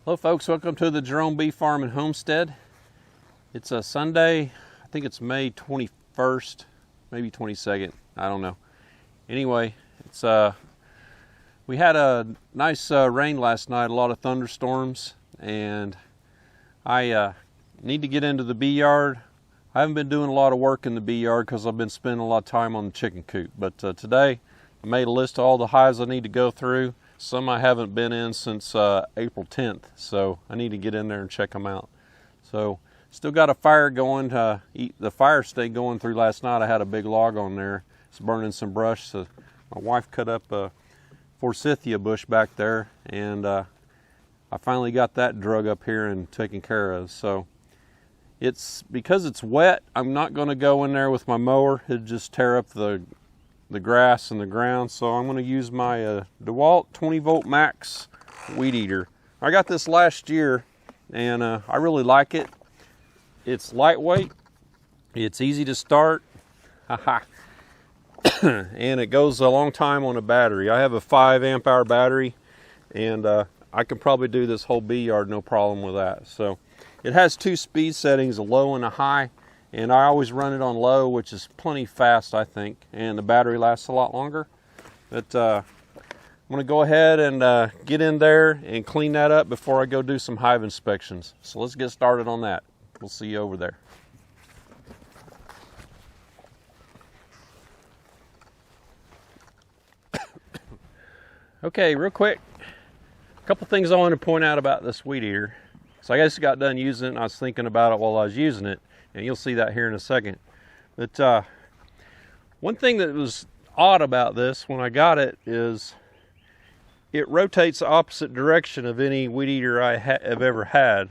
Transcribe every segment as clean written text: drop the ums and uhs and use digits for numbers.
Hello folks, welcome to the Jerome Bee Farm and Homestead. It's a Sunday, I think it's May 21st, maybe 22nd, I don't know. Anyway, it's we had a nice rain last night, a lot of thunderstorms, and I need to get into the bee yard. I haven't been doing a lot of work in the bee yard because I've been spending a lot of time on the chicken coop, but today I made a list of all the hives I need to go through. Some I haven't been in since April 10th, so I need to get in there and check them out. So, still got a fire going. The fire stayed going through last night. I had a big log on there. It's burning some brush. So my wife cut up a forsythia bush back there, and I finally got that drug up here and taken care of. So, because it's wet, I'm not going to go in there with my mower. It'd just tear up the grass and the ground, so I'm going to use my Dewalt 20V Max weed eater. I got this last year, and I really like it. It's lightweight, it's easy to start, and it goes a long time on a battery. I have a 5 amp hour battery, and I can probably do this whole bee yard no problem with that. So it has 2 speed settings, a low and a high. And I always run it on low, which is plenty fast, I think, and the battery lasts a lot longer. But I'm going to go ahead and get in there and clean that up before I go do some hive inspections. So let's get started on that. We'll see you over there. Okay, real quick, a couple things I want to point out about this weed eater. So I just got done using it, and I was thinking about it while I was using it. And you'll see that here in a second. But one thing that was odd about this when I got it is it rotates the opposite direction of any weed eater I have ever had.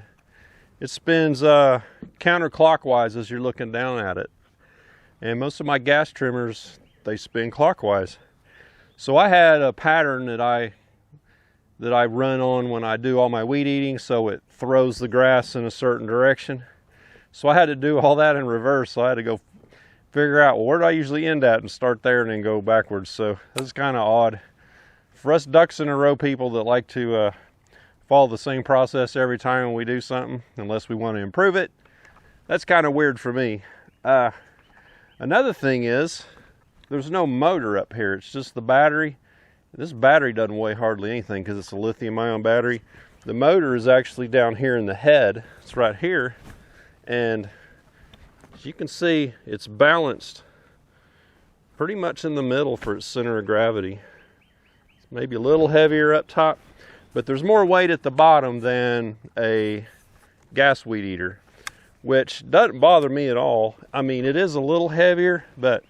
It spins counterclockwise as you're looking down at it. And most of my gas trimmers, they spin clockwise. So I had a pattern that I run on when I do all my weed eating, so it throws the grass in a certain direction. So I had to do all that in reverse, so I had to go figure out, well, where do I usually end at and start there and then go backwards. So this is kind of odd. For us ducks in a row people that like to follow the same process every time when we do something, unless we want to improve it, that's kind of weird for me. Another thing is, there's no motor up here. It's just the battery. This battery doesn't weigh hardly anything because it's a lithium ion battery. The motor is actually down here in the head. It's right here. And as you can see, it's balanced pretty much in the middle for its center of gravity. It's maybe a little heavier up top, but there's more weight at the bottom than a gas weed eater, which doesn't bother me at all. I mean, it is a little heavier, but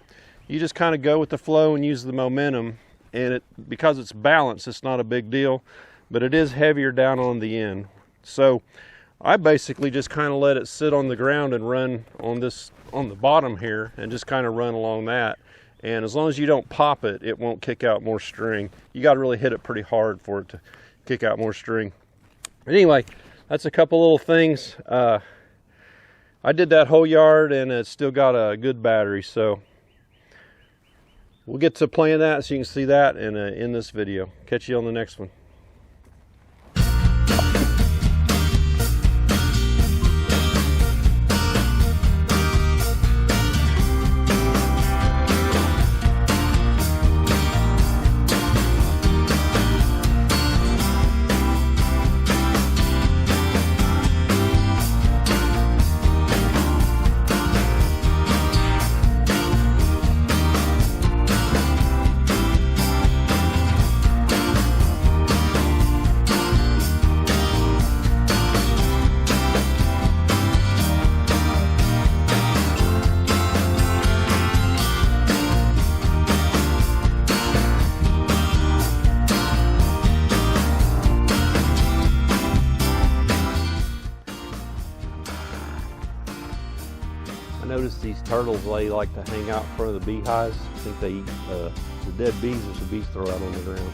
you just kind of go with the flow and use the momentum, and because it's balanced, it's not a big deal, but it is heavier down on the end. So I basically just kind of let it sit on the ground and run on the bottom here, and just kind of run along that. And as long as you don't pop it, it won't kick out more string. You got to really hit it pretty hard for it to kick out more string. But anyway, that's a couple little things. I did that whole yard, and it's still got a good battery, so we'll get to playing that so you can see that in this video. Catch you on the next one. I noticed these turtles, they like to hang out in front of the beehives. I think they eat the dead bees that the bees throw out on the ground.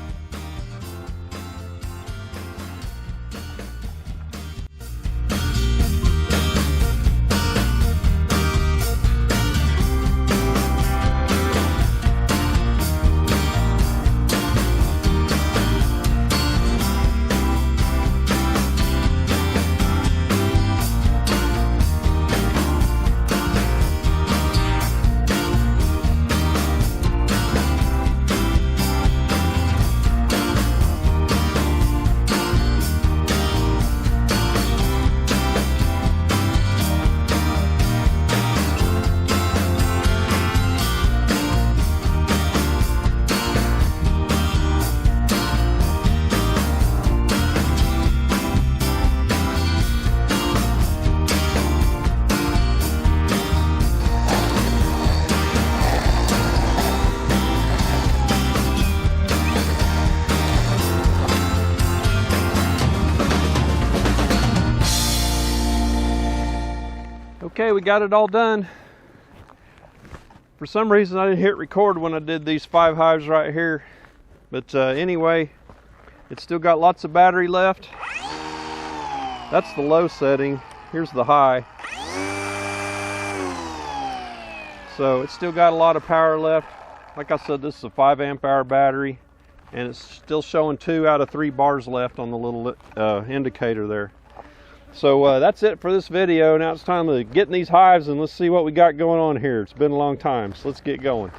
anyway, we got it all done. For some reason I didn't hit record when I did these 5 hives right here, but anyway, it's still got lots of battery left. That's the low setting. Here's the high. So it's still got a lot of power left. Like I said, this is a 5 amp hour battery, and it's still showing 2 out of 3 bars left on the little indicator there. So that's it for this video. Now it's time to get in these hives and let's see what we got going on here. It's been a long time, so let's get going.